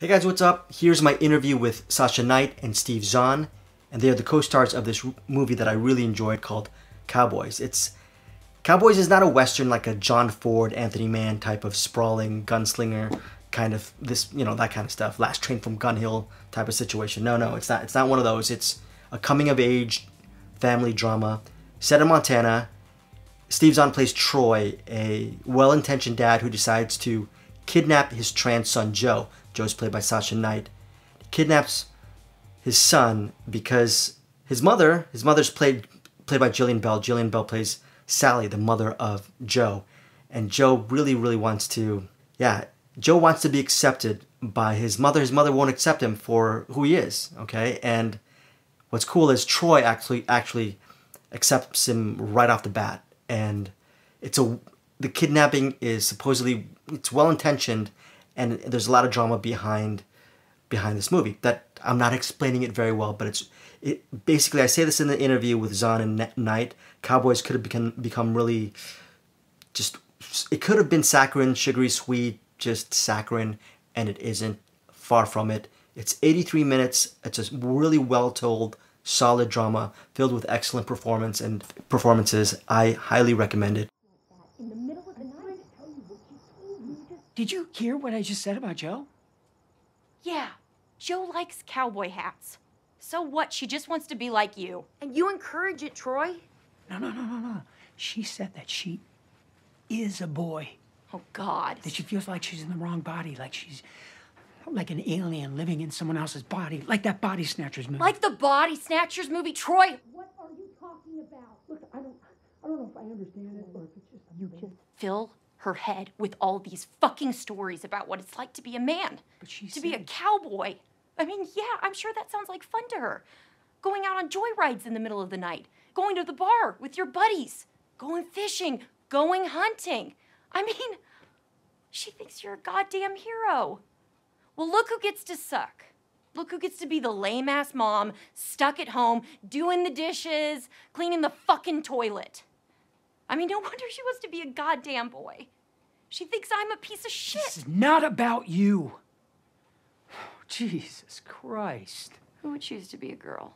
Hey guys, what's up? Here's my interview with Sasha Knight and SteveZahn, and they are the co-stars of this movie that I really enjoyed called Cowboys. Cowboys is not a Western like a John Ford, Anthony Mann type of sprawling gunslinger kind of that kind of stuff. Last Train from Gun Hill type of situation. No, it's not. It's not one of those. It's a coming of age family drama set in Montana. SteveZahn plays Troy, a well-intentioned dad who decides to kidnap his trans son Joe. Joe's played by Sasha Knight. He kidnaps his son because his mother's played by Jillian Bell. Jillian Bell plays Sally, the mother of Joe. And Joe really wants to, Joe wants to be accepted by his mother. His mother won't accept him for who he is, okay? And what's cool is Troy actually accepts him right off the bat. And the kidnapping is supposedly, it's well-intentioned, and there's a lot of drama behind this movie that I'm not explaining it very well, but basically, I say this in the interview with Zahn and Knight. Cowboys could have become really it could have been saccharine, sugary sweet, just saccharine, and it isn't. Far from it. It's 83 minutes. It's a really well-told, solid drama filled with excellent performances. I highly recommend it. Did you hear what I just said about Joe? Yeah, Joe likes cowboy hats. So what? She just wants to be like you. And you encourage it, Troy? No. She said that she is a boy. Oh, God. That she feels like she's in the wrong body, like she's like an alien living in someone else's body, like that Body Snatchers movie. Like the Body Snatchers movie, Troy? What are you talking about? Look, I don't know if I understand it or if it's just... You just fill her head with all these fucking stories about what it's like to be a man. But to be a cowboy. I mean, yeah, I'm sure that sounds like fun to her. Going out on joyrides in the middle of the night. Going to the bar with your buddies. Going fishing. Going hunting. I mean, she thinks you're a goddamn hero. Well, look who gets to suck. Look who gets to be the lame-ass mom, stuck at home, doing the dishes, cleaning the fucking toilet. I mean, no wonder she wants to be a goddamn boy. She thinks I'm a piece of shit. This is not about you. Jesus Christ. Who would choose to be a girl?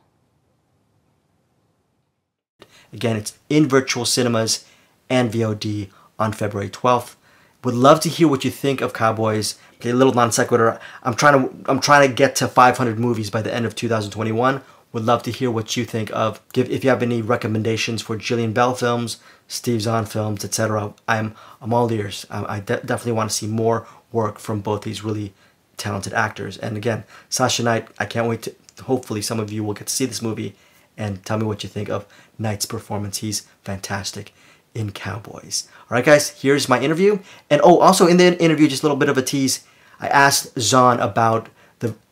Again, it's in virtual cinemas and VOD on February 12th. Would love to hear what you think of Cowboys. Okay, a little non sequitur. I'm trying to get to 500 movies by the end of 2021. Would love to hear what you think of. If you have any recommendations for Jillian Bell films, SteveZahn films, etc. I'm all ears. I definitely want to see more work from both these really talented actors. And again, Sasha Knight, I can't wait to, hopefully some of you will get to see this movie and tell me what you think of Knight's performance. He's fantastic in Cowboys. All right, guys, here's my interview. And also in the interview, just a little bit of a tease, I asked Zahn about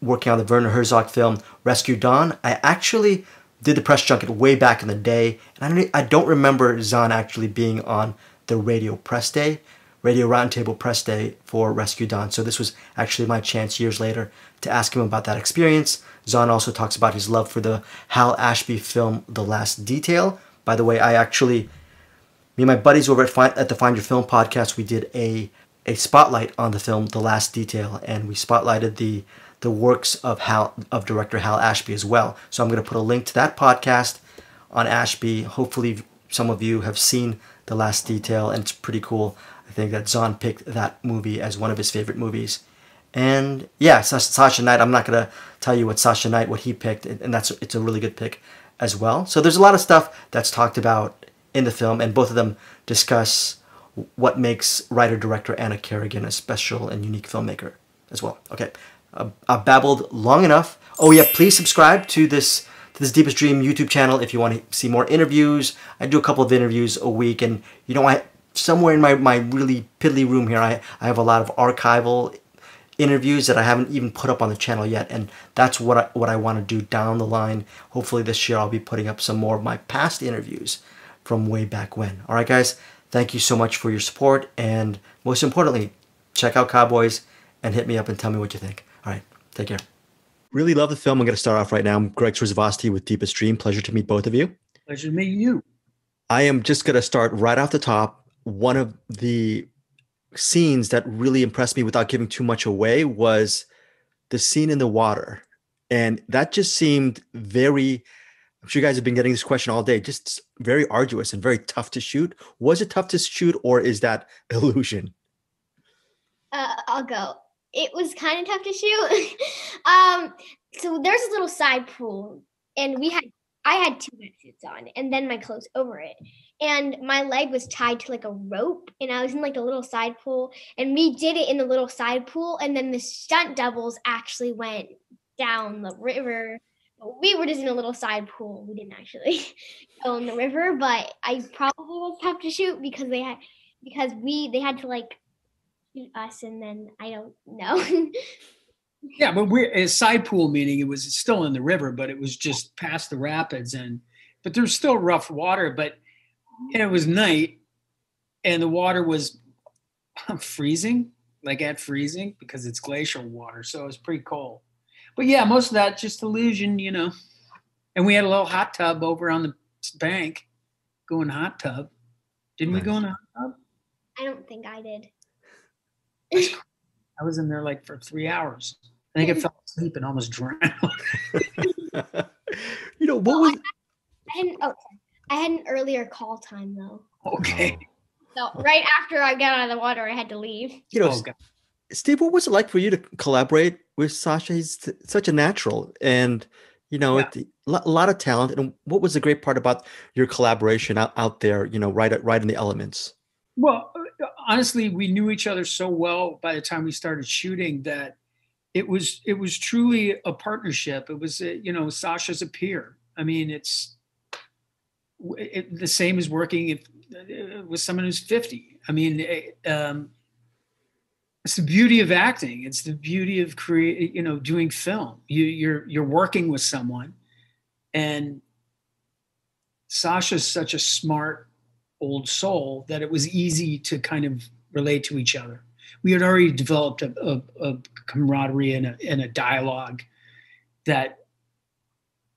working on the Werher Herzog film Rescue Dawn. I actually did the press junket way back in the day, and I don't remember Zahn actually being on the Radio Roundtable Press Day for Rescue Dawn. So this was actually my chance years later to ask him about that experience. Zahn also talks about his love for the Hal Ashby film The Last Detail. By the way, me and my buddies over at the Find Your Film podcast, we did a spotlight on the film The Last Detail, and we spotlighted the works of director Hal Ashby as well. So I'm going to put a link to that podcast on Ashby. Hopefully some of you have seen The Last Detail, and it's pretty cool. I think that Zahn picked that movie as one of his favorite movies. And yeah, Sasha Knight, I'm not going to tell you what he picked, and it's a really good pick as well. So there's a lot of stuff that's talked about in the film, and both of them discuss what makes writer-director Anna Kerrigan a special and unique filmmaker as well. Okay, I've babbled long enough. Oh yeah, please subscribe to this Deepest Dream YouTube channel if you want to see more interviews. I do a couple of interviews a week, and somewhere in my really piddly room here, I have a lot of archival interviews that I haven't even put up on the channel yet, and that's what I want to do down the line. Hopefully this year I'll be putting up some more of my past interviews from way back when. All right, guys, thank you so much for your support, and most importantly, check out Cowboys and hit me up and tell me what you think. All right, take care. Really love the film. I'm going to start off right now. I'm Greg Srzavosty with Deepest Dream. Pleasure to meet both of you. Pleasure to meet you. I am just going to start right off the top. One of the scenes that really impressed me without giving too much away was the scene in the water, and that just seemed very. I'm sure you guys have been getting this question all day. Just very arduous and very tough to shoot. Was it tough to shoot, or is that illusion? I'll go. It was kind of tough to shoot. So there's a little side pool, and I had two wetsuits on, and then my clothes over it. And my leg was tied to like a rope, and I was in like a little side pool, and we did it in the little side pool, and then the stunt doubles actually went down the river. We were just in a little side pool. We didn't actually go in the river, but I probably was tough to shoot because they had to like shoot us, and then I don't know. Yeah, but we're a side pool, meaning it was still in the river, but it was just past the rapids, but there's still rough water. But it was night, and the water was freezing, like at freezing, because it's glacial water, so it was pretty cold. But yeah, most of that just illusion, you know. And we had a little hot tub over on the bank, going hot tub. Didn't we go in a hot tub? I don't think I did. I was in there like for 3 hours. I think I fell asleep and almost drowned. You know, what was... I had an earlier call time though. Okay. So right after I got out of the water, I had to leave. You know, Steve, what was it like for you to collaborate with Sasha? He's such a natural, and you know, a lot of talent. And what was the great part about your collaboration out there? You know, right in the elements. Well, honestly, we knew each other so well by the time we started shooting that it was truly a partnership. It was, you know, Sasha's a peer. I mean, it's the same as working with someone who's 50. I mean, it's the beauty of acting. It's the beauty of doing film. You're working with someone, and Sasha's such a smart old soul that it was easy to kind of relate to each other. We had already developed a camaraderie and a dialogue that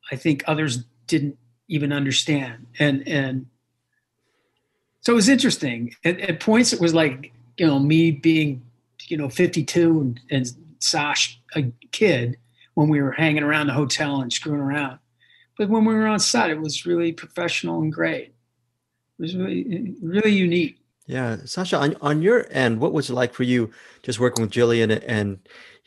I think others didn't even understand. And so it was interesting. At points it was like, you know, me being, you know, 52 and Sash a kid when we were hanging around the hotel and screwing around. But when we were on set, it was really professional and great. It was really, really unique. Yeah, Sasha, on your end, what was it like for you just working with Jillian and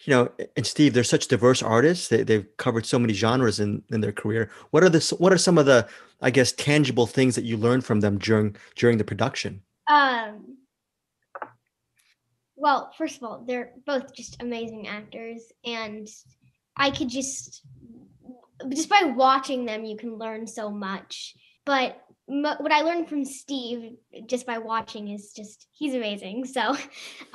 you know, and Steve? They're such diverse artists. They've covered so many genres in their career. What are some of the, I guess, tangible things that you learned from them during the production? Well, first of all, they're both just amazing actors, and I could just by watching them, you can learn so much. But what I learned from Steve just by watching is just, he's amazing. So,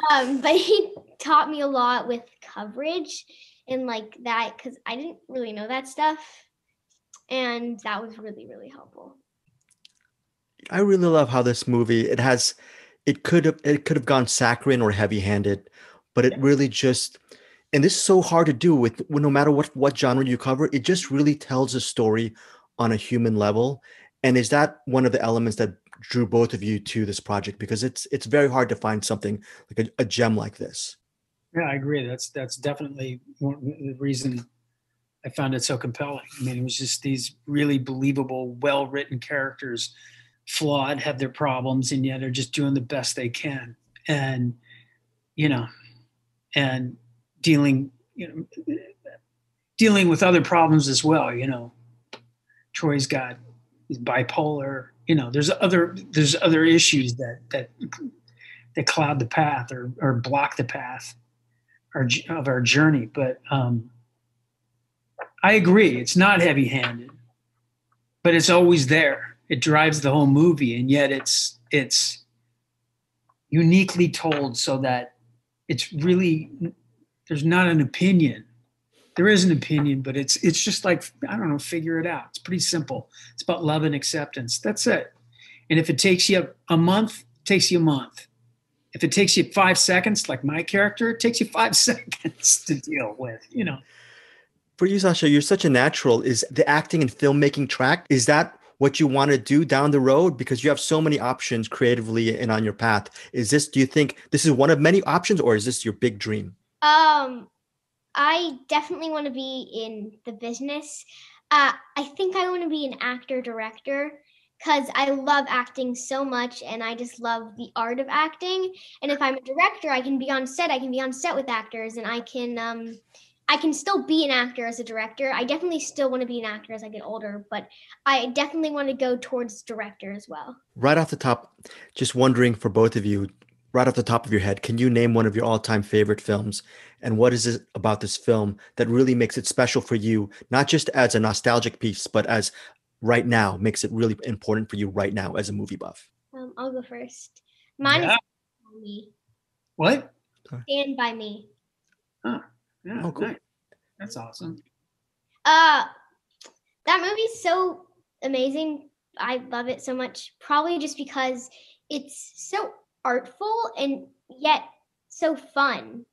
but he taught me a lot with coverage and like that, because I didn't really know that stuff. And that was really, really helpful. I really love how this movie, it could have gone saccharine or heavy-handed, but it really just, and this is so hard to do with no matter what genre you cover, it just really tells a story on a human level. And is that one of the elements that drew both of you to this project? Because it's very hard to find something like a gem like this. Yeah, I agree. That's definitely the reason I found it so compelling. I mean, it was just these really believable, well-written characters, flawed, have their problems, and yet are just doing the best they can. And, you know, and dealing with other problems as well. You know, Troy's got, he's bipolar. You know, there's other issues that cloud the path or block the path of our journey. But I agree, it's not heavy-handed, but it's always there. It drives the whole movie, and yet it's uniquely told so that it's really, there's not an opinion. There is an opinion, but it's just like, I don't know, figure it out. It's pretty simple. It's about love and acceptance. That's it. And if it takes you a month, it takes you a month. If it takes you 5 seconds, like my character, it takes you 5 seconds to deal with, you know. For you, Sasha, you're such a natural. Is the acting and filmmaking track, is that what you want to do down the road? Because you have so many options creatively and on your path. Do you think this is one of many options, or is this your big dream? I definitely want to be in the business. I think I want to be an actor director because I love acting so much and I just love the art of acting. And if I'm a director, I can be on set. I can be on set with actors, and I can still be an actor as a director. I definitely still want to be an actor as I get older, but I definitely want to go towards director as well. Right off the top, just wondering for both of you, right off the top of your head, can you name one of your all-time favorite films? And what is it about this film that really makes it special for you, not just as a nostalgic piece, but as right now, makes it really important for you right now as a movie buff? I'll go first. Mine is Yeah. Stand By Me. What? Stand By Me. Huh. Yeah. Oh, cool. Nice. That's awesome. That movie's so amazing. I love it so much. Probably just because it's so artful and yet so fun.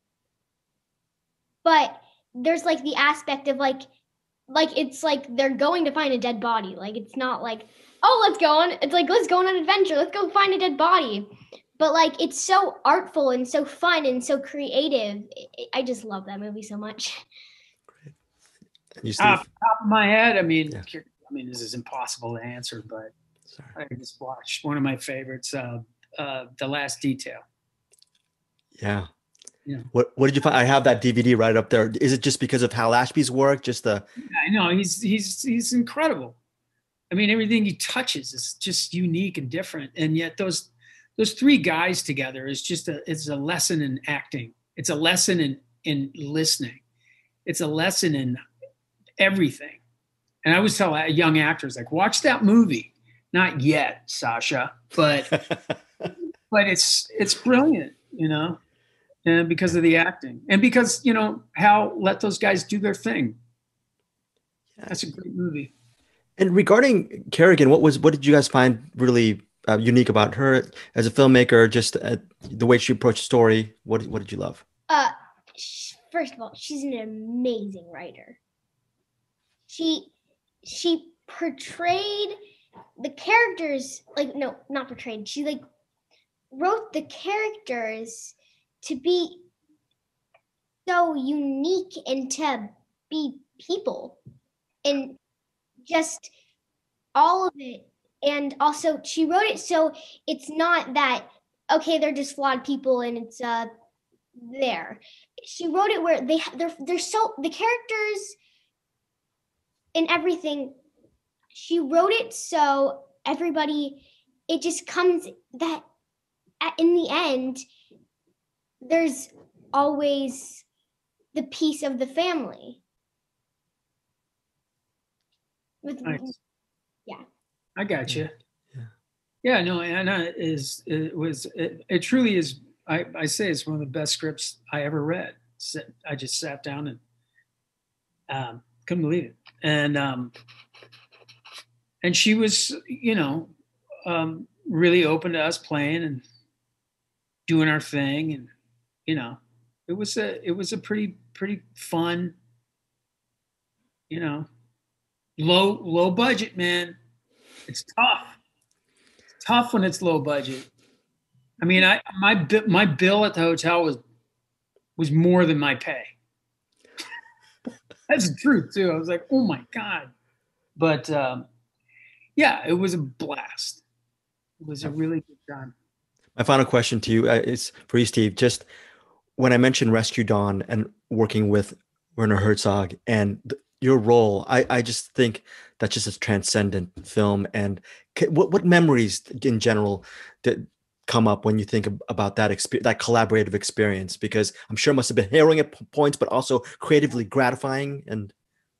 But there's like the aspect of like it's like they're going to find a dead body. Like it's not like, oh, let's go on. It's like, let's go on an adventure. Let's go find a dead body. But like it's so artful and so fun and so creative. I just love that movie so much. You, Steve? Top of my head, I mean, Yeah. this is impossible to answer, but Sorry. I just watched one of my favorites, The Last Detail. Yeah. Yeah. What did you find? I have that DVD right up there. Is it just because of Hal Ashby's work? Just the I know he's incredible. I mean, everything he touches is just unique and different, and yet those three guys together is just it's a lesson in acting. It's a lesson in listening. It's a lesson in everything. And I always tell young actors, like, watch that movie. Not yet, Sasha, but but it's brilliant, you know, and because of the acting and because, you know, Hal let those guys do their thing. That's a great movie. And regarding Kerrigan, what did you guys find really unique about her as a filmmaker? Just the way she approached the story. What did you love? First of all, she's an amazing writer. She portrayed the characters, like, no, not portrayed. She like wrote the characters to be so unique and to be people, and just all of it. And also she wrote it so it's not that, okay, they're just flawed people and it's there. She wrote it where they're so, the characters and everything, she wrote it so everybody, it just comes that in the end there's always the piece of the family. Nice. Yeah. I got you. Yeah. Yeah, no, Anna it truly is. I say it's one of the best scripts I ever read. I just sat down and couldn't believe it. And she was, you know, really open to us playing and doing our thing, and you know, it was a pretty fun, you know, low budget, man. It's tough. It's tough when it's low budget. I mean, my bill at the hotel was more than my pay. That's the truth too. I was like, oh my God. But yeah, it was a blast. It was a really good time. My final question to you is for you, Steve. Just when I mentioned Rescue Dawn and working with Werher Herzog and your role, I just think that's just a transcendent film. And what memories in general that come up when you think about that experience, that collaborative experience? Because I'm sure it must have been harrowing at points, but also creatively gratifying. And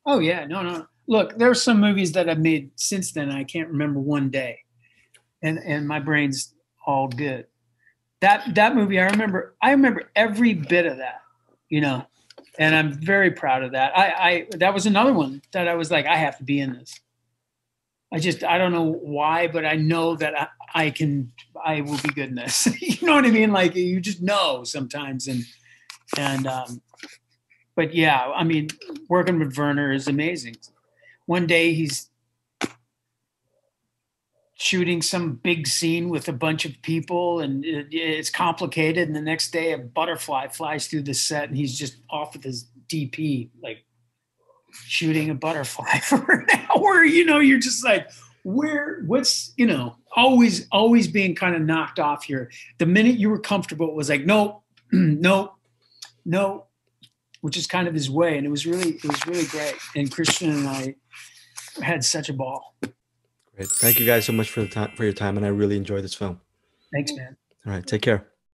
oh yeah, no. Look, there's some movies that I've made since then. I can't remember one day, and my brain's all good. That movie, I remember every bit of that, you know. And I'm very proud of that. That was another one that I was like, I have to be in this. I don't know why, but I know that I will be good in this. You know what I mean? Like, you just know sometimes. But yeah, I mean, working with Werner is amazing. One day he's shooting some big scene with a bunch of people, and it's complicated. And the next day, a butterfly flies through the set, and he's just off with his DP, like shooting a butterfly for an hour. You know, you're just like, what's, you know, always being kind of knocked off here. The minute you were comfortable, it was like, no, no, no, which is kind of his way. And it was really great. And Christian and I had such a ball. Great. Thank you guys so much for your time, and I really enjoyed this film. Thanks, man. All right, take care.